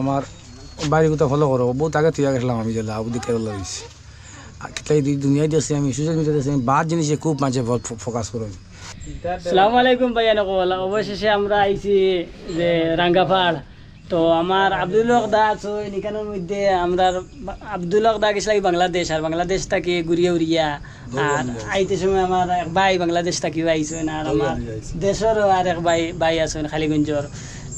আমার বাড়ি কোথাও ফলো করো বহুত আগে তুই গেছিলাম আমি জেলা আবুদি কেরলা রয়েছি কিতাই দুনিয়ায় দিয়েছি আমি সোশ্যাল মিডিয়াতে আমি বাদ জিনিসে খুব মানুষে ফোকাস করো। আসসালামু আলাইকুম ভাইয়া নকল অবশেষে আমরা আইছি যে রাঙ্গাপাড়। তো আমার আব্দুল হক দা আছে এখানের মধ্যে আমরা আব্দুল হক দা গেছিল বাংলাদেশ আর বাংলাদেশ থেকে ঘুরিয়ে উড়িয়া আর আইতে সময় আমার এক ভাই বাংলাদেশ থেকে আইসেন আর আমার দেশেরও আর এক ভাই আছেন খালিগঞ্জর।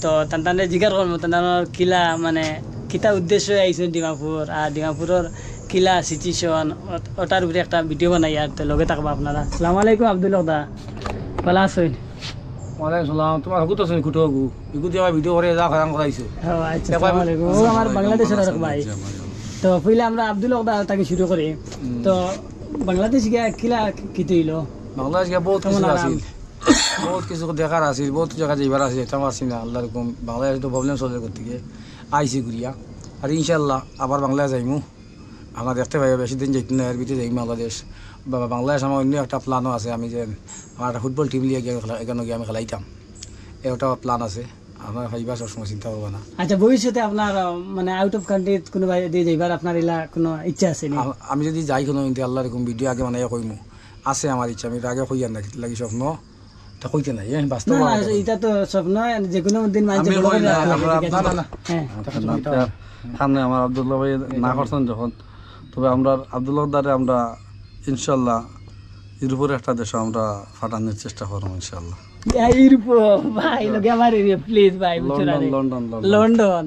তো তান্তানে জিজ্ঞাসা করবো তান্তানোর কিলা মানে কিতা উদ্দেশ্য আইসেন ডিমাপুর আর ডিমাপুরের কিলা সিচুয়েশন ওটার উপরে একটা ভিডিও বানাই আর তো লগে থাকবো আপনারা। আসসালামু আলাইকুম আব্দুল হক দা, ভালো আছেন? ওয়ালাইকুম সালাম। তোমার হকু তো শুনি কুটো হকু ইকু দিয়ে ভিডিও করে যা খারাপ করাইছো। আচ্ছা আসসালামু আলাইকুম। ও আমার বাংলাদেশের এক ভাই। তো পहिले আমরা আব্দুল হক দা থেকে শুরু করি। তো বাংলাদেশ গিয়া কিলা কি হইলো? বাংলাদেশ গিয়া বহুত কিছু আছিল, বহুত কিছু দেখার আছিল, বহুত জায়গা যাইবার আছে এটা পারছি না আল্লাহ রকম। বাংলাদেশ তো প্রবলেম সলভ করতে গিয়ে আইসি ঘুরিয়া আর ইনশাল্লাহ আবার বাংলাদেশ যাইমু। আমরা দেখতে পাই বেশি দিন যাইতে না এর ভিতরে যাই বাংলাদেশ। বাংলাদেশ আমার অন্য একটা প্ল্যানও আছে, আমি যে আমার একটা ফুটবল টিম লিয়ে গিয়ে এখানে গিয়ে আমি খেলাইতাম, এটা প্ল্যান আছে আমার ভাইবা সবসময় চিন্তা করবো না। আচ্ছা ভবিষ্যতে আপনার মানে আউট অফ কান্ট্রি কোনো দিয়ে যাইবার আপনার এলা কোনো ইচ্ছা আছে? আমি যদি যাই কোনো কিন্তু আল্লাহ রকম ভিডিও আগে মানে কইমু আছে আমার ইচ্ছা, আমি আগে কই আর না লাগি স্বপ্ন তা কইতে নাই বাস্তব এটা তো স্বপ্ন যে কোনো দিন সামনে আমার আব্দুল্লাহ ভাই না করছেন যখন, তবে আমরা আব্দুল্লাহ দ্বারে আমরা ইনশাল্লাহ ইউরোপের একটা দেশে আমরা ফাটানোর চেষ্টা করবো ইনশাল্লাহ। লন্ডন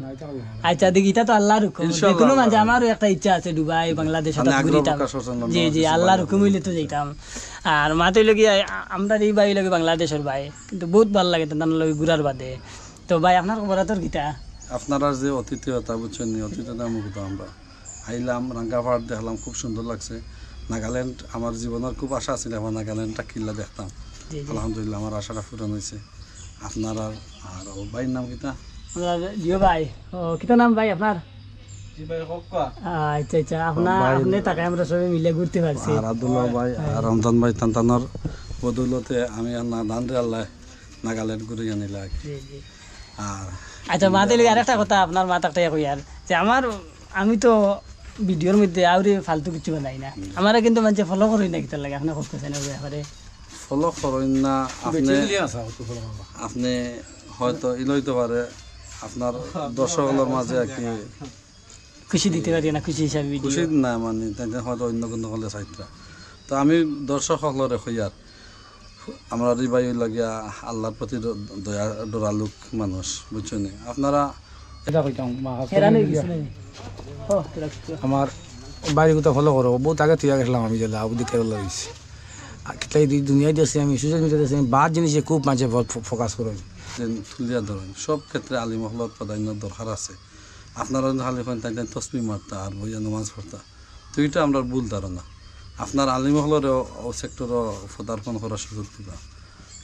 আচ্ছা দেখি এটা তো আল্লাহর হুকুম, কোনো মাঝে আমারও একটা ইচ্ছা আছে দুবাই বাংলাদেশ জি জি আল্লাহর হুকুম হইলে তো যেতাম। আর মাতে লগিয়া আমরা এই ভাই লগে বাংলাদেশের ভাই কিন্তু বহুত ভালো লাগে তার লগে ঘুরার বাদে। তো ভাই আপনার খবর তোর গীতা আপনারা যে অতিথিয়তা বুঝছেন অতিথিয়তা মুগ্ধ আমরা আইলাম রাঙ্গাপাড় দেখলাম, খুব সুন্দর লাগছে। নাগাল্যান্ড আমার জীবনের খুব আশা ছিল আমার নাগাল্যান্ডটা কিল্লা দেখতাম, আলহামদুলিল্লাহ আমার আশাটা পূরণ হয়েছে। আপনার আর ভাইয়ের নাম কিতা? জিও ভাই। ও কিতা নাম ভাই আপনার? আচ্ছা আচ্ছা আপনার আপনি তাকে আমরা সবাই মিলে ঘুরতে পারছি। আর আব্দুল্লাহ ভাই আর রমজান ভাই তান্তানোর বদৌলতে আমি দানরে আল্লাহ নাগাল্যান্ড ঘুরে আনিলা। আর আচ্ছা মা দিলে আর একটা কথা আপনার মা তাকটাই কই আর যে আমার আমি তো ভিডিওর মধ্যে আউরে ফালতু কিছু বানাই না, আমারা কিন্তু মানুষ ফলো করি না কিতার লাগে আপনার করতেছেন ব্যাপারে ফলো করেন না আপনি হয়তো ইলইতে পারে আপনার দর্শকদের মাঝে আর কি খুশি দিতে পারি না, খুশি হিসাবে খুশি না মানে হয়তো অন্য কোনো হলে চাইতা। তো আমি দর্শক সকলরে হইয়ার আমরা রিবাই লাগিয়া আল্লাহর প্রতি দয়া ডরালুক মানুষ বুঝছেন। আপনারা এটা কইতাম আমার বাড়ি কোথাও ফলো করো বহুত আগে তুই গেছিলাম আমি জেলা আবুদি কেরলা রয়েছি কিতাই দুনিয়ায় দিয়েছি আমি সোশ্যাল মিডিয়াতে আমি বাদ জিনিসে খুব মানুষে ফোকাস করো তুলিয়া ধরেন সব ক্ষেত্রে আলী মহলত প্রাধান্য দরকার আছে। আপনারা খালি তাই তসবি মারতা আর বইয়া নমাজ পড়তা, তো এটা আমরা ভুল ধারণা। আপনার আলী মহলেরও সেক্টরও পদার্পণ করার সুযোগ দিবা,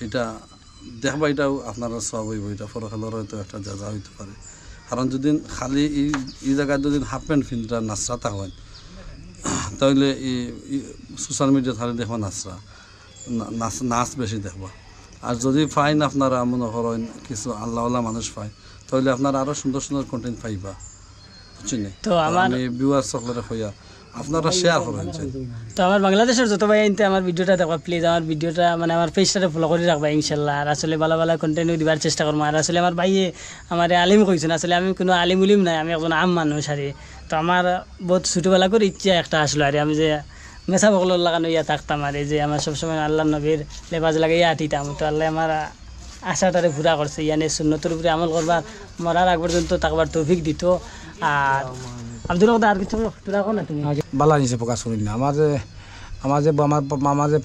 এটা দেখবা এটাও আপনারা সব হইব, এটা ফরখালের হয়তো একটা যা হইতে পারে। কারণ যদি খালি এই জায়গায় যদি হাফ প্যান্ট ফিনটা নাচরা থাকেন তাহলে এই সোশ্যাল মিডিয়া থাকলে দেখবা নাচরা নাচ বেশি দেখবা। আর যদি ফাইন আপনারা মনে করেন কিছু আল্লাহওয়ালা মানুষ পায় তাহলে আপনারা আরও সুন্দর সুন্দর কন্টেন্ট পাইবা বুঝছেন। তো আমি ভিউয়ার সকলের হইয়া আপনারা শেয়ার করেন। তো আমার বাংলাদেশের যত ভাই আনতে আমার ভিডিওটা দেখবা প্লিজ, আমার ভিডিওটা মানে আমার পেজটাতে ফলো করে রাখবা ইনশাল্লাহ। আর আসলে ভালো ভালো কন্টেন্ট দিবার চেষ্টা করবো। আর আসলে আমার ভাইয়ে আমার আলিম কইছেন, আসলে আমি কোনো আলিম উলিম নাই, আমি একজন আম মানুষ আর তো আমার বহুত ছোটোবেলা করে ইচ্ছা একটা আসলো আর আমি যে মেসা বকলোর লাগানো ইয়া থাকতাম আর যে আমার সবসময় আল্লাহ নবীর লেবাজ লাগে ইয়া আটিতাম। তো আল্লাহ আমার আশাটারে পুরা করছে, ইয়ানে সুন্নতের উপরে আমল করবার মরার আগ পর্যন্ত থাকবার তৌফিক দিত। আর আব্দুল হক আর কিছু রাখো না তুমি বালা নিচে প্রকাশ করি না। আমার যে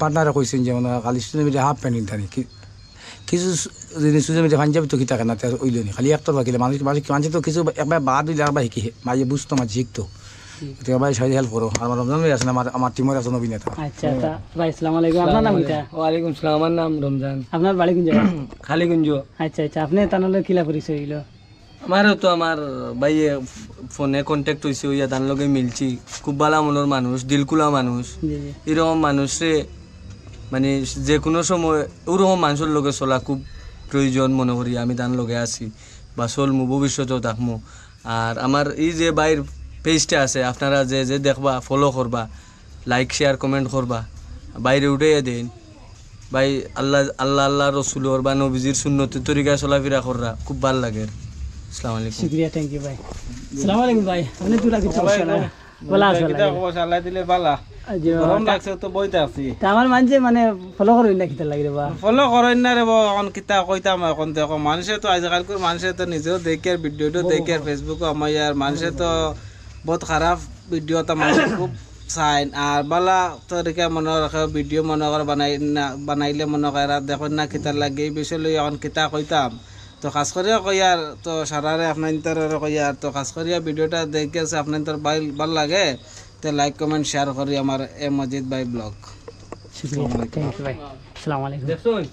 পার্টনারে কইছেন যে মানে খালি social media half pant internee কিছু যদি সোশ্যাল মিডিয়া পাঞ্জাবি তো কি থাকে না ওইল নি খালি একটার বাকিলে মানুষ তো কিছু একবার বাদ দিলে একবার শিখি মাঝে বুঝতো মাঝে শিখতো ভাই সাহায্য হেল্প করো। আমার রমজান ভাই আছে আমার টিমের আছে অভিনেতা। আচ্ছা ভাই আসসালামু আলাইকুম, আপনার নাম কি? ওয়ালাইকুম সালাম, আমার নাম রমজান। আপনার বাড়ি কোন জায়গা? খালিগঞ্জ। আচ্ছা আচ্ছা আপনি তাহলে কিলা পরিচয় হইল? আমারও তো আমার ভাইয়ে ফোনে কন্ট্যাক্ট হয়েছে, ওইয়া তার লগে মিলছি। খুব ভালো মনের মানুষ, দিলকুলা মানুষ। এরকম মানুষে মানে যে কোনো সময় ওরকম মানুষের লগে চলা খুব প্রয়োজন মনে করি, আমি তার লগে আছি। বা চলমু ভবিষ্যতেও থাকমু। আর আমার এই যে বাইর পেজটা আছে আপনারা যে যে দেখবা ফলো করবা, লাইক শেয়ার কমেন্ট করবা, বাইরে উঠাইয়া দেন ভাই। আল্লাহ আল্লাহ আল্লাহ রসুলোর বা নবীজির সুন্নতের তরিকা চলাফেরা কররা খুব ভালো লাগে। আসসালামু আলাইকুম। শুক্রিয়া, থ্যাংক ইউ ভাই। আসসালামু আলাইকুম ভাই। আপনি তো রাখি সমস্যা না বলা আছে আল্লাহ দিলে বালা গরম লাগছে তো বইতে আছি। তা আমার মানছে মানে ফলো করুন না কিতা লাগে বা ফলো করেন না রে এখন কিতা কইতাম এখন দেখো মানুষে তো আজকালকার মানুষে তো নিজেও দেখে আর ভিডিওটা দেখে আর ফেসবুকে আমার আর মানুষে তো বহুত খারাপ ভিডিও তো মানুষ খুব চাইন আর বালা তরিকা মনে রাখে ভিডিও মনে করে বানাইলে মনে করে দেখুন না কিতা লাগে এই বিষয় লই এখন কিতা কইতাম। তো খাস করিয়া কইয়ার তো সারারে আপনার কইয়ার তো খাস করিয়া ভিডিওটা দেখে আপনার ভাল লাগে তো লাইক কমেন্ট শেয়ার করি আমার এ মজিদ ভাই ব্লগ। শুক্রিয়া, থ্যাংক ইউ ভাই। আসসালামু আলাইকুম। দেখুন